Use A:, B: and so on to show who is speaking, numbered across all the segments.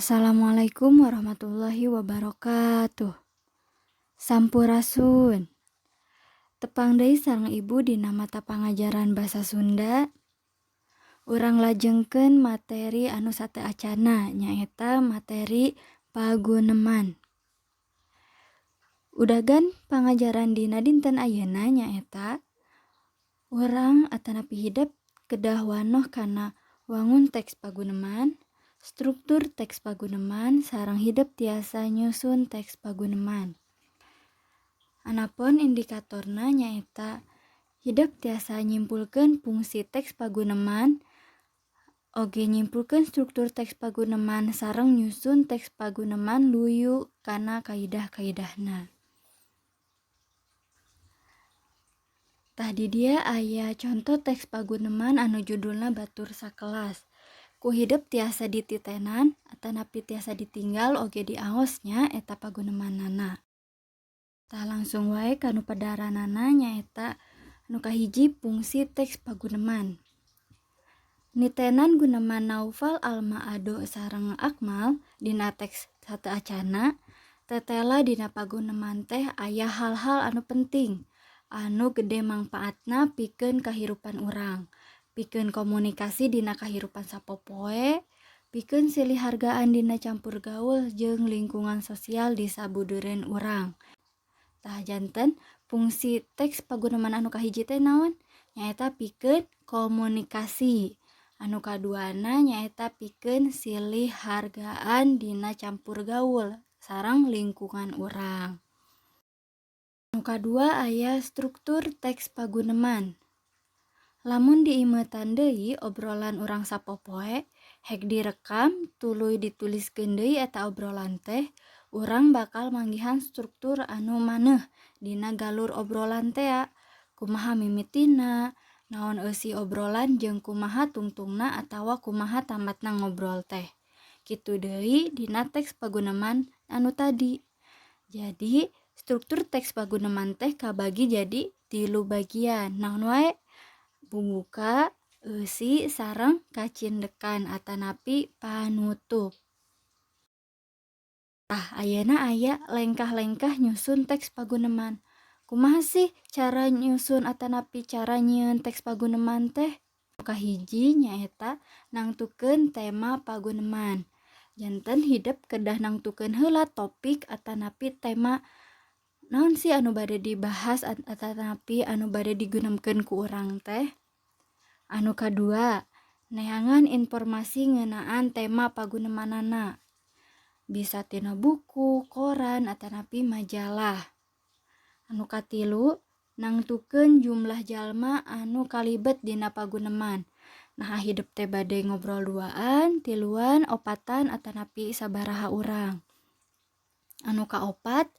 A: Assalamualaikum warahmatullahi wabarakatuh. Sampurasun. Tepang deui sareng ibu dina mata pangajaran basa Sunda. Urang lajengkeun materi anu sateu acana nyaeta materi paguneman. Udagan pangajaran dina dinten ayeuna nyaeta urang atanapi hidep kedah wanoh kana wangun teks paguneman, struktur teks paguneman, sareng hidep tiasa nyusun teks paguneman. Anapun indikatorna nyaeta hidep tiasa nyimpulkeun fungsi teks paguneman, oge nyimpulkeun struktur teks paguneman sareng nyusun teks paguneman luyu kana kaidah-kaidahna. Tah di dieu aya contoh teks paguneman anu judulna batur sakelas. Ku hidep tiasa dititenan atanapi tiasa ditinggal oge diaosnya eta pagunemanana. Tah langsung wae kanu padaranana nyaeta anu kahiji fungsi teks paguneman. Nitenan guneman Naufal Al-Ma'ado sareng Akmal dina teks sateu acana, tetela dina paguneman teh aya hal-hal anu penting anu gede mangpaatna pikeun kahirupan urang, pikeun komunikasi dina kahirupan sapopoe, pikeun silih hargaan dina campur gaul jeung lingkungan sosial di sabudeureun urang. Tah janten fungsi teks paguneman anu kahiji teh naon? Nyaeta pikeun komunikasi. Anu kaduana nyaeta pikeun silih hargaan dina campur gaul sareng lingkungan urang. Anu kadua aya struktur teks paguneman. Lamun diimeutan deui obrolan urang sapopoe, hek direkam tuluy dituliskeun deui eta obrolan teh, urang bakal manggihan struktur anu maneuh dina galur obrolan tea, kumaha mimitina, naon eusi obrolan jeung kumaha tungtungna atawa kumaha tamatna ngobrol teh. Kitu deui dina teks paguneman anu tadi. Jadi struktur teks paguneman teh kabagi jadi 3 bagian. Naon wae? Pambuka, eusi, sareng kacindekan atanapi panutup. Tah ayeuna aya lengkah-lengkah nyusun teks paguneman. Kumaha sih cara nyusun atanapi cara nyieun teks paguneman teh? Kahiji nyaeta nangtukeun tema paguneman. Janten hidep kedah nangtukeun heula topik atanapi tema naon sih anu bade dibahas atanapi anu bade digunemkeun ku urang teh. Anu kadua, neangan informasi ngeunaan tema pagunemanana. Bisa tina buku, koran, atanapi majalah. Anu katilu, nangtukeun jumlah jalma anu kalibet dina paguneman. Nah hidep teh bade ngobrol duaan, tiluan, opatan, atanapi sabaraha urang. Anu kaopat,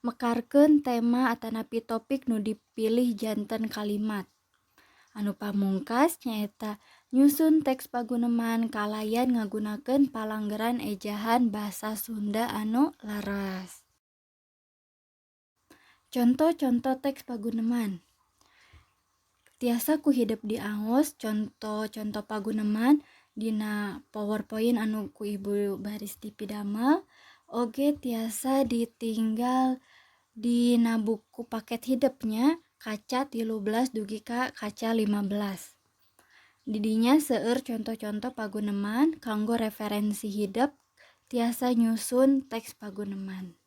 A: mekarkeun tema atanapi topik nu dipilih janten kalimat. Anu pamungkas nyaeta nyusun teks paguneman kalayan ngagunakeun palanggeran ejahan basa Sunda anu laras. Contoh-contoh teks paguneman. Tiasa ku hidep diaos contoh-contoh paguneman dina PowerPoint anu ku ibu baris di pidamel, oge tiasa ditinggal dina buku paket hidepnya kaca 13 dugi ka kaca 15. Di dinya seueur contoh-contoh paguneman kanggo referensi hidep tiasa nyusun teks paguneman.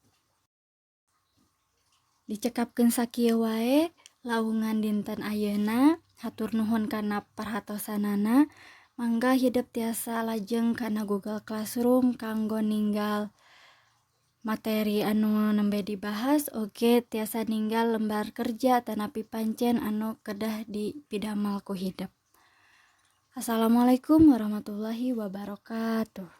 A: Dicekapkeun sakieu wae lawungan dinten ayeuna, hatur nuhun kana perhatosanana. Mangga hidep tiasa lajeng kana Google Classroom kanggo ninggal materi anu nembe dibahas oge tiasa ninggal lembar kerja tanapi pancen anu kedah dipidamel ku hidep. Assalamualaikum warahmatullahi wabarakatuh.